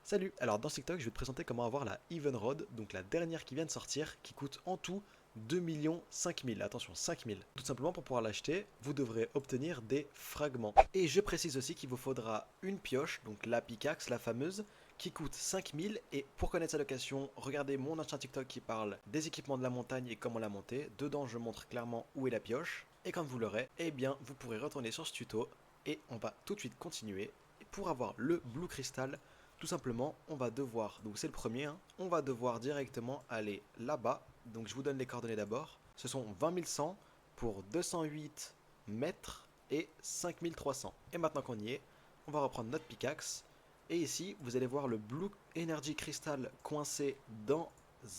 Salut, alors dans ce TikTok je vais te présenter comment avoir la Evenrod, donc la dernière qui vient de sortir, qui coûte en tout 2 500 000, attention 5 000. Tout simplement pour pouvoir l'acheter, vous devrez obtenir des fragments. Et je précise aussi qu'il vous faudra une pioche, donc la pickaxe, la fameuse, qui coûte 5 000. Et pour connaître sa location, regardez mon ancien TikTok qui parle des équipements de la montagne et comment la monter. Dedans je montre clairement où est la pioche. Et quand vous l'aurez, eh bien vous pourrez retourner sur ce tuto et on va tout de suite continuer. Et pour avoir le Blue Crystal, tout simplement, on va devoir, donc c'est le premier, hein, on va devoir directement aller là-bas. Donc je vous donne les coordonnées d'abord. Ce sont 20 100 pour 208 mètres et 5300. Et maintenant qu'on y est, on va reprendre notre pickaxe. Et ici, vous allez voir le Blue Energy Crystal coincé dans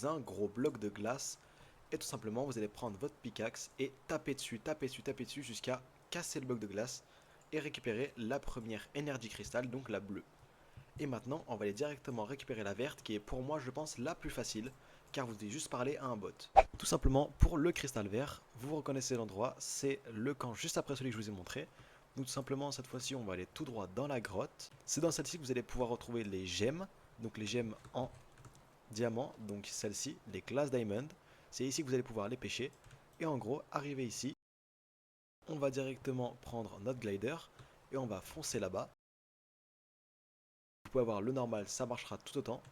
un gros bloc de glace. Et tout simplement, vous allez prendre votre pickaxe et taper dessus, taper dessus, taper dessus jusqu'à casser le bloc de glace et récupérer la première Energy Crystal, donc la bleue. Et maintenant, on va aller directement récupérer la verte qui est pour moi, je pense, la plus facile, car vous devez juste parler à un bot. Tout simplement, pour le cristal vert, vous reconnaissez l'endroit, c'est le camp juste après celui que je vous ai montré. Donc tout simplement, cette fois-ci, on va aller tout droit dans la grotte. C'est dans celle-ci que vous allez pouvoir retrouver les gemmes, donc les gemmes en diamant, donc celle-ci, les glass diamond. C'est ici que vous allez pouvoir les pêcher. Et en gros, arrivé ici, on va directement prendre notre glider et on va foncer là-bas. Vous pouvez avoir le normal, ça marchera tout autant.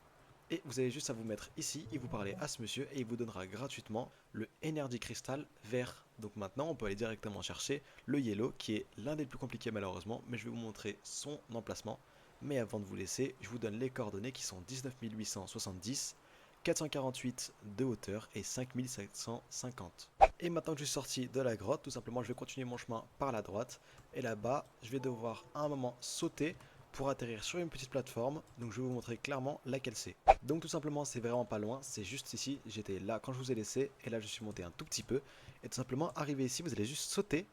Et vous avez juste à vous mettre ici et vous parler à ce monsieur et il vous donnera gratuitement le Energy Crystal vert. Donc maintenant on peut aller directement chercher le Yellow qui est l'un des plus compliqués malheureusement, mais je vais vous montrer son emplacement. Mais avant de vous laisser, je vous donne les coordonnées qui sont 19 870, 448 de hauteur et 5750. Et maintenant que je suis sorti de la grotte, tout simplement je vais continuer mon chemin par la droite. Et là-bas, je vais devoir à un moment sauter pour atterrir sur une petite plateforme. Donc je vais vous montrer clairement laquelle c'est. Donc tout simplement c'est vraiment pas loin, c'est juste ici, j'étais là quand je vous ai laissé et là je suis monté un tout petit peu. Et tout simplement arrivé ici, vous allez juste sauter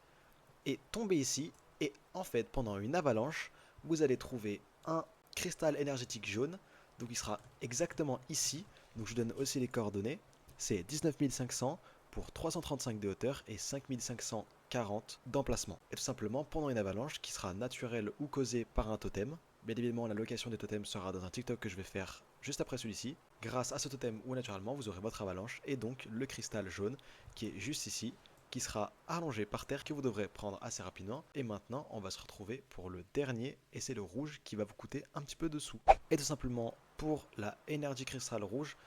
et tomber ici. Et en fait pendant une avalanche, vous allez trouver un cristal énergétique jaune. Donc il sera exactement ici. Donc je vous donne aussi les coordonnées. C'est 19 500 pour 335 de hauteur et 5540 d'emplacement. Et tout simplement pendant une avalanche qui sera naturelle ou causée par un totem. Bien évidemment, la location des totems sera dans un TikTok que je vais faire juste après celui-ci. Grâce à ce totem ou naturellement, vous aurez votre avalanche et donc le cristal jaune qui est juste ici, qui sera allongé par terre, que vous devrez prendre assez rapidement. Et maintenant, on va se retrouver pour le dernier et c'est le rouge qui va vous coûter un petit peu de sous. Et tout simplement, pour la Energy Crystal rouge,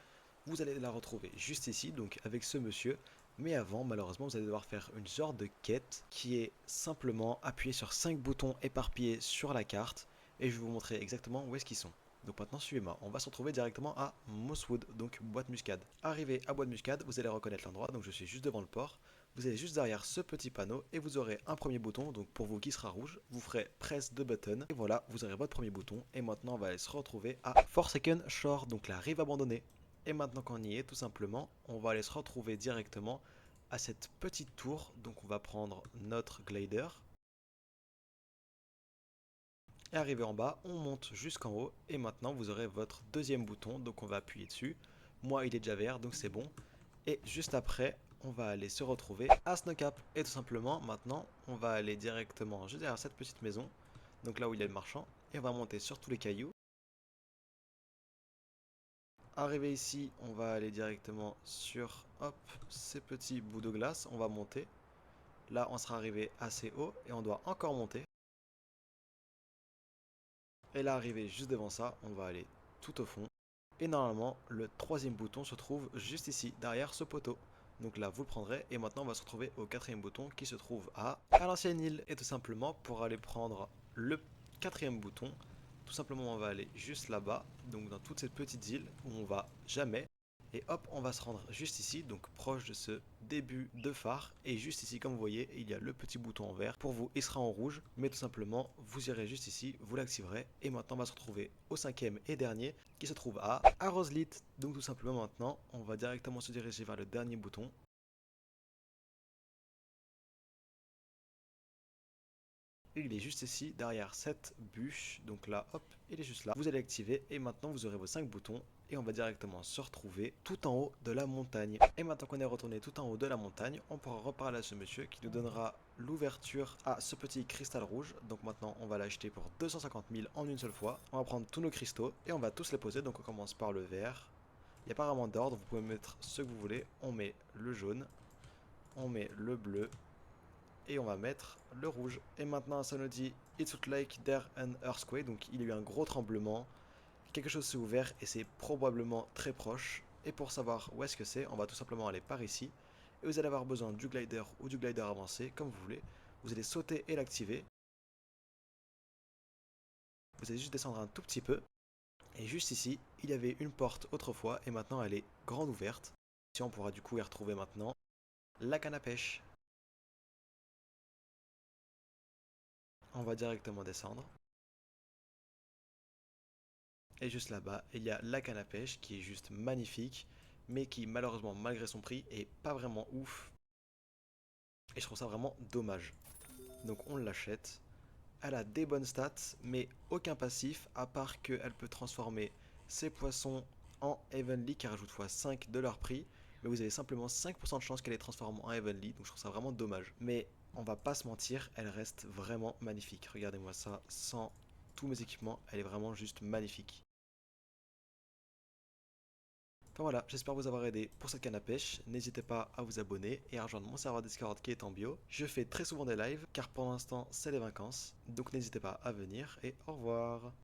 vous allez la retrouver juste ici, donc avec ce monsieur. Mais avant, malheureusement, vous allez devoir faire une genre de quête qui est simplement appuyer sur 5 boutons éparpillés sur la carte. Et je vais vous montrer exactement où est-ce qu'ils sont. Donc maintenant, suivez-moi. On va se retrouver directement à Mosswood, donc boîte muscade. Arrivé à boîte muscade, vous allez reconnaître l'endroit. Donc je suis juste devant le port. Vous allez juste derrière ce petit panneau et vous aurez un premier bouton. Donc pour vous qui sera rouge, vous ferez press the button. Et voilà, vous aurez votre premier bouton. Et maintenant, on va aller se retrouver à Forsaken Shore, donc la rive abandonnée. Et maintenant qu'on y est, tout simplement, on va aller se retrouver directement à cette petite tour. Donc on va prendre notre glider. Et arrivé en bas, on monte jusqu'en haut. Et maintenant, vous aurez votre deuxième bouton. Donc on va appuyer dessus. Moi, il est déjà vert, donc c'est bon. Et juste après, on va aller se retrouver à Snowcap. Et tout simplement, maintenant, on va aller directement juste derrière cette petite maison. Donc là où il y a le marchand. Et on va monter sur tous les cailloux. Arrivé ici, on va aller directement sur hop, ces petits bouts de glace. On va monter. Là, on sera arrivé assez haut et on doit encore monter. Et là, arrivé juste devant ça, on va aller tout au fond. Et normalement, le troisième bouton se trouve juste ici, derrière ce poteau. Donc là, vous le prendrez. Et maintenant, on va se retrouver au quatrième bouton qui se trouve à l'ancienne île. Et tout simplement, pour aller prendre le quatrième bouton, tout simplement, on va aller juste là-bas. Donc dans toute cette petite île où on va jamais. Et hop, on va se rendre juste ici, donc proche de ce début de phare. Et juste ici, comme vous voyez, il y a le petit bouton en vert. Pour vous, il sera en rouge, mais tout simplement, vous irez juste ici, vous l'activerez. Et maintenant, on va se retrouver au cinquième et dernier, qui se trouve à Roselit. Donc tout simplement maintenant, on va directement se diriger vers le dernier bouton. Et il est juste ici, derrière cette bûche. Donc là, hop, il est juste là. Vous allez l'activer et maintenant vous aurez vos 5 boutons. Et on va directement se retrouver tout en haut de la montagne. Et maintenant qu'on est retourné tout en haut de la montagne, on pourra reparler à ce monsieur qui nous donnera l'ouverture à ce petit cristal rouge. Donc maintenant on va l'acheter pour 250 000 en une seule fois. On va prendre tous nos cristaux et on va tous les poser. Donc on commence par le vert. Il n'y a pas vraiment d'ordre, vous pouvez mettre ce que vous voulez. On met le jaune, on met le bleu et on va mettre le rouge. Et maintenant ça nous dit It looked like there an earthquake. Donc il y a eu un gros tremblement. Quelque chose s'est ouvert et c'est probablement très proche. Et pour savoir où est-ce que c'est, on va tout simplement aller par ici. Et vous allez avoir besoin du glider ou du glider avancé, comme vous voulez. Vous allez sauter et l'activer. Vous allez juste descendre un tout petit peu. Et juste ici, il y avait une porte autrefois et maintenant elle est grande ouverte. Si on pourra du coup y retrouver maintenant la canne à pêche. On va directement descendre. Et juste là-bas, il y a la canne à pêche qui est juste magnifique, mais qui malheureusement malgré son prix est pas vraiment ouf. Et je trouve ça vraiment dommage. Donc on l'achète. Elle a des bonnes stats, mais aucun passif, à part qu'elle peut transformer ses poissons en Heavenly, qui rajoute x5 de leur prix. Mais vous avez simplement 5% de chance qu'elle les transforme en Heavenly, donc je trouve ça vraiment dommage. Mais on va pas se mentir, elle reste vraiment magnifique. Regardez-moi ça, sans tous mes équipements, elle est vraiment juste magnifique. Enfin voilà, j'espère vous avoir aidé pour cette canne à pêche. N'hésitez pas à vous abonner et à rejoindre mon serveur Discord qui est en bio. Je fais très souvent des lives car pour l'instant c'est les vacances. Donc n'hésitez pas à venir et au revoir.